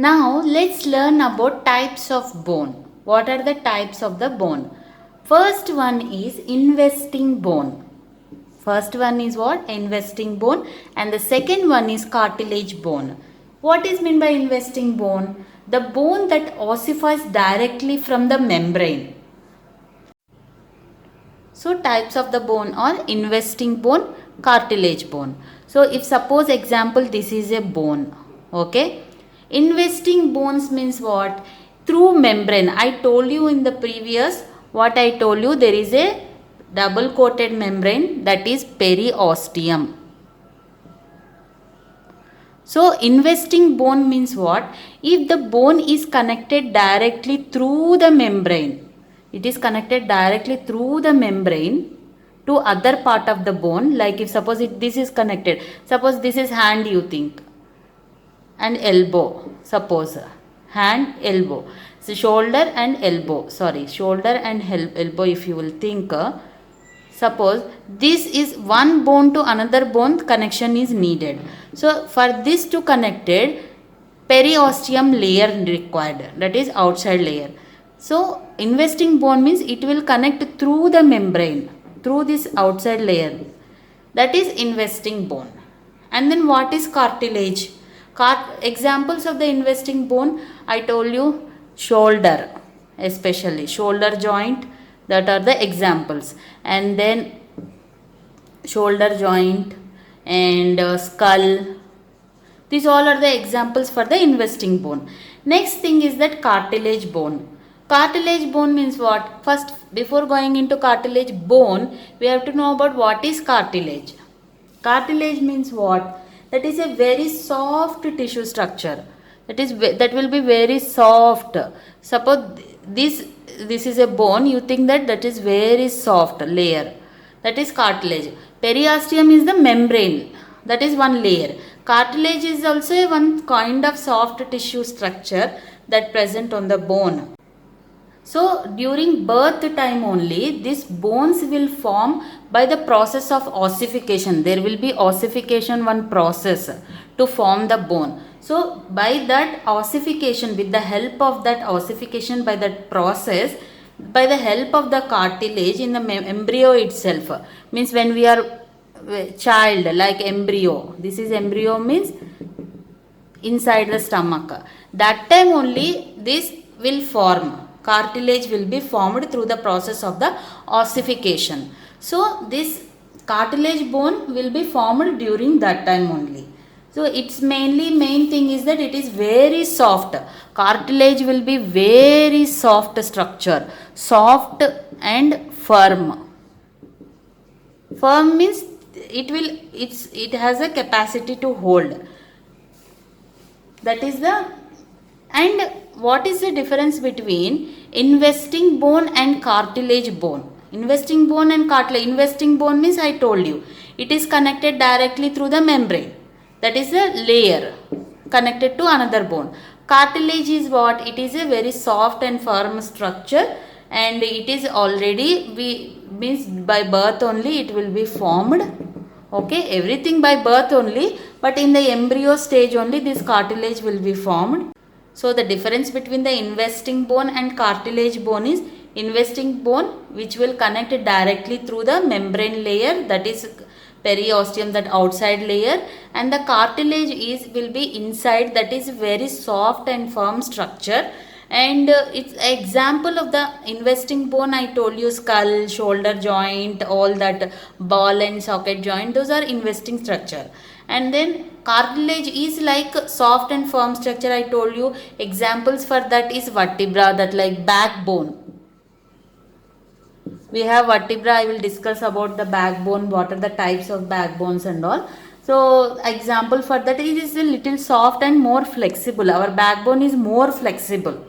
Now let's learn about types of bone. What are the types of the bone? First one is investing bone. First one is what? Investing bone, and the second one is cartilage bone. What is meant by investing bone? The bone that ossifies directly from the membrane. So types of the bone are investing bone, cartilage bone. So if suppose example this is a bone, okay. Investing bones means what? Through membrane. I told you in the previous, what I told you, there is a double coated membrane, that is periosteum. So investing bone means what? If the bone is connected directly through the membrane, it is connected directly through the membrane to other part of the bone. Like if suppose this is connected, suppose this is hand, you think, and elbow, suppose hand, elbow, so shoulder and elbow, shoulder and elbow, if you will think, suppose this is one bone to another bone, connection is needed. So for this to connected, periosteum layer required, that is outside layer. So investing bone means it will connect through the membrane, through this outside layer, that is investing bone. And then what is cartilage? Examples of the investing bone, I told you shoulder, especially shoulder joint, that are the examples. And then shoulder joint and skull, these all are the examples for the investing bone. Next thing is that cartilage bone. Cartilage bone means what? First, before going into cartilage bone, we have to know about what is cartilage. Cartilage means what? That is a very soft tissue structure. That will be very soft. Suppose this is a bone, you think that is very soft layer. That is cartilage. Periosteum is the membrane. That is one layer. Cartilage is also one kind of soft tissue structure that present on the bone. So during birth time only, these bones will form by the process of ossification. There will be ossification, one process to form the bone. So by that ossification, with the help of that ossification, by that process, by the help of the cartilage in the embryo itself, means when we are child, like embryo, this is embryo means inside the stomach, that time only this will form. Cartilage will be formed through the process of the ossification. So this cartilage bone will be formed during that time only. So its main thing is that it is very soft. Cartilage will be very soft structure, soft and firm. Firm means it has a capacity to hold. That is the. And what is the difference between investing bone and cartilage bone? Investing bone and cartilage. Investing bone means I told you, it is connected directly through the membrane. That is a layer connected to another bone. Cartilage is what? It is a very soft and firm structure, and it is already, means by birth only it will be formed. Okay, everything by birth only, but in the embryo stage only this cartilage will be formed. So the difference between the investing bone and cartilage bone is investing bone, which will connect directly through the membrane layer, that is periosteum, that outside layer, and the cartilage will be inside, that is very soft and firm structure. And it's an example of the investing bone, I told you skull, shoulder joint, all that ball and socket joint, those are investing structure. And then cartilage is like soft and firm structure, I told you. Examples for that is vertebra, that like backbone. We have vertebra, I will discuss about the backbone, what are the types of backbones and all. So example for that, it is a little soft and more flexible. Our backbone is more flexible.